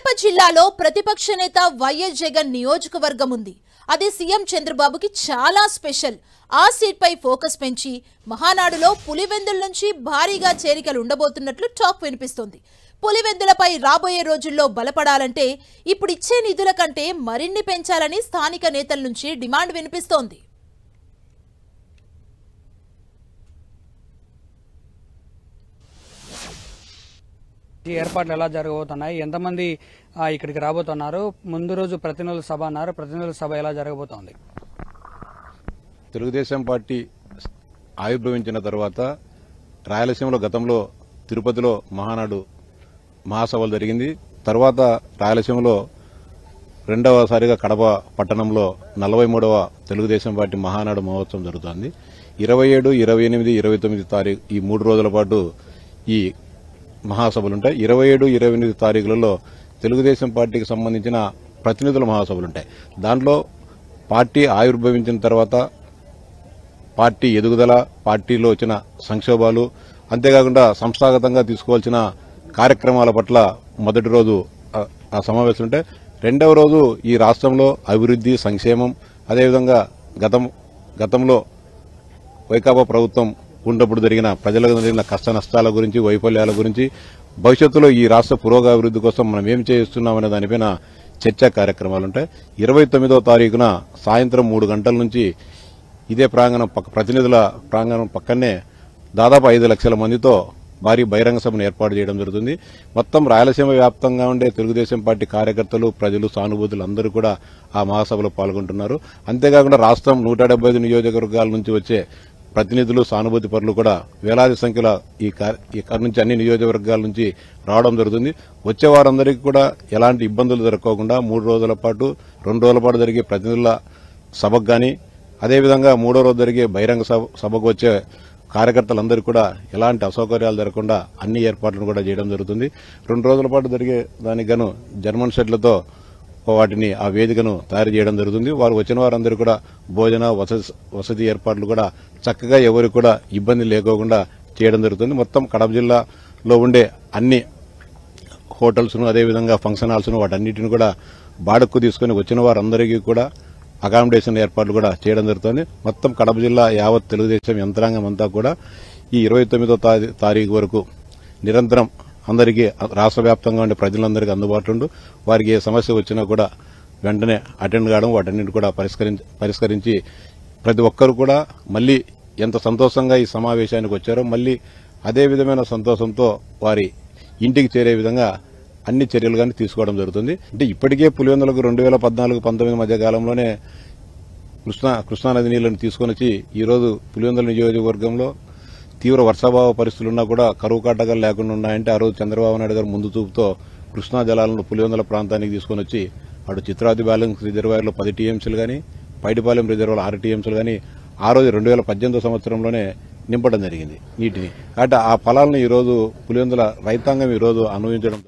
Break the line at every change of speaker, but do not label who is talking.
కడప జిల్లాలో ప్రతిపక్ష నేత వైఎస్ జగన్ నియోజకవర్గం ఉంది. అది సీఎం చంద్రబాబుకి చాలా స్పెషల్. ఆ సీట్ పై ఫోకస్ పెంచి మహానాడులో పులివెందుల నుంచి భారీగా చేరికలు ఉండబోతున్నట్లు టాక్ వినిపిస్తోంది. పులివెందులపై రాబోయే రోజుల్లో బలపడాలంటే ఇప్పుడు ఇచ్చే నిధుల కంటే మరిన్ని పెంచాలని స్థానిక నేతల నుంచి డిమాండ్ వినిపిస్తోంది.
ఈ ఏర్పాట్లు ఎలా జరగబోతున్నాయి, ఎంతమంది ఇక్కడికి రాబోతున్నారు, ముందు రోజు ప్రతినిధుల సభ అన్నారు, ప్రతినిధుల సభ ఎలా జరగబోతోంది?
తెలుగుదేశం పార్టీ ఆవిర్భవించిన తర్వాత రాయలసీమలో గతంలో తిరుపతిలో మహానాడు మహాసభలు జరిగింది. తర్వాత రాయలసీమలో రెండవసారిగా కడప పట్టణంలో 43వ తెలుగుదేశం పార్టీ మహానాడు మహోత్సవం జరుగుతోంది. 27, 28, 29 తారీఖు ఈ 3 రోజుల పాటు ఈ మహాసభలుంటాయి. 27, 28 తారీఖులలో తెలుగుదేశం పార్టీకి సంబంధించిన ప్రతినిధుల మహాసభలుంటాయి. దాంట్లో పార్టీ ఆవిర్భవించిన తర్వాత పార్టీ ఎదుగుదల, పార్టీలో వచ్చిన సంక్షోభాలు, అంతేకాకుండా సంస్థాగతంగా తీసుకోవాల్సిన కార్యక్రమాల పట్ల మొదటి రోజు ఆ సమావేశం ఉంటే, రెండవ రోజు ఈ రాష్ట్రంలో అభివృద్ధి, సంక్షేమం, అదేవిధంగా గతంలో వైకాపా ప్రభుత్వం ఉన్నప్పుడు జరిగిన ప్రజలకు జరిగిన కష్ట నష్టాల గురించి, వైఫల్యాల గురించి, భవిష్యత్తులో ఈ రాష్ట్ర పురోగతి కోసం మనం ఏం చేస్తున్నామనే దానిపైన చర్చా కార్యక్రమాలుంటాయి. 29వ తారీఖున సాయంత్రం 3 గంటల నుంచి ఇదే ప్రతినిధుల ప్రాంగణం పక్కనే దాదాపు 5 లక్షల మందితో భారీ బహిరంగ సభను ఏర్పాటు చేయడం జరుగుతుంది. మొత్తం రాయలసీమ వ్యాప్తంగా ఉండే తెలుగుదేశం పార్టీ కార్యకర్తలు, ప్రజలు, సానుభూతులు అందరూ కూడా ఆ మహాసభలో పాల్గొంటున్నారు. అంతేకాకుండా రాష్ట్రం 175 నియోజకవర్గాల నుంచి వచ్చే ప్రతినిధులు, సానుభూతి పరులు కూడా వేలాది సంఖ్యలో ఇక్కడ నుంచి అన్ని నియోజకవర్గాల నుంచి రావడం జరుగుతుంది. వచ్చే వారందరికీ కూడా ఎలాంటి ఇబ్బందులు జరగకుండా 3 రోజుల పాటు 2 రోజుల పాటు జరిగే ప్రతినిధుల సభకు గాని, అదేవిధంగా 3వ రోజు జరిగే బహిరంగ సభకు వచ్చే కార్యకర్తలందరికీ కూడా ఎలాంటి అసౌకర్యాలు జరగకుండా అన్ని ఏర్పాట్లను కూడా చేయడం జరుగుతుంది. 2 రోజుల పాటు జరిగే దానికి గాను జర్మన్ షెడ్లతో వాటిని ఆ వేదికను తయారు చేయడం జరుగుతుంది. వారు వచ్చిన వారందరూ కూడా భోజన వసతి ఏర్పాట్లు కూడా చక్కగా ఎవరికి కూడా ఇబ్బంది లేకోకుండా చేయడం జరుగుతుంది. మొత్తం కడప జిల్లాలో ఉండే అన్ని హోటల్స్ ను, అదేవిధంగా ఫంక్షన్ హాల్స్ ను, వాటన్నిటిని కూడా బాడుక్కు తీసుకుని వచ్చిన వారందరికీ కూడా అకామిడేషన్ ఏర్పాట్లు కూడా చేయడం జరుగుతుంది. మొత్తం కడప జిల్లా యావత్ తెలుగుదేశం యంత్రాంగం అంతా కూడా ఈ 29వ తారీఖు వరకు నిరంతరం అందరికీ రాష్ట్ర వ్యాప్తంగా ఉండే ప్రజలందరికీ అందుబాటులో ఉంటూ వారికి ఏ సమస్య వచ్చినా కూడా వెంటనే అటెండ్ కావడం, వాటన్నింటి కూడా పరిష్కరించి ప్రతి ఒక్కరు కూడా మళ్లీ ఎంత సంతోషంగా ఈ సమావేశానికి వచ్చారో మళ్లీ అదే విధమైన సంతోషంతో వారి ఇంటికి చేరే విధంగా అన్ని చర్యలు కానీ తీసుకోవడం జరుగుతుంది. అంటే ఇప్పటికే పులివెందులకు 2014-19 మధ్య కాలంలోనే కృష్ణానది నీళ్లను తీసుకుని వచ్చి ఈరోజు పులివెందుల నియోజకవర్గంలో తీవ్ర వర్షాభావ పరిస్థితులున్నా కూడా కరువు కాటకాలు లేకుండా ఉన్నాయంటే ఆ రోజు చంద్రబాబు నాయుడు గారు ముందు చూపుతో కృష్ణా జలాలను పులివెందుల ప్రాంతానికి తీసుకుని వచ్చి అటు చిత్రాది బ్యాలెన్స్ రిజర్వాయర్లో 10 టీఎంసీలు కానీ, పైడిపాలెం రిజర్వాయర్లో 6 టీఎంసీలు కానీ ఆ రోజు 2018 సంవత్సరంలోనే నింపడం జరిగింది నీటిని. కాబట్టి ఆ ఫలాలను ఈరోజు పులివెందుల రైతాంగం ఈరోజు అనుభవించడం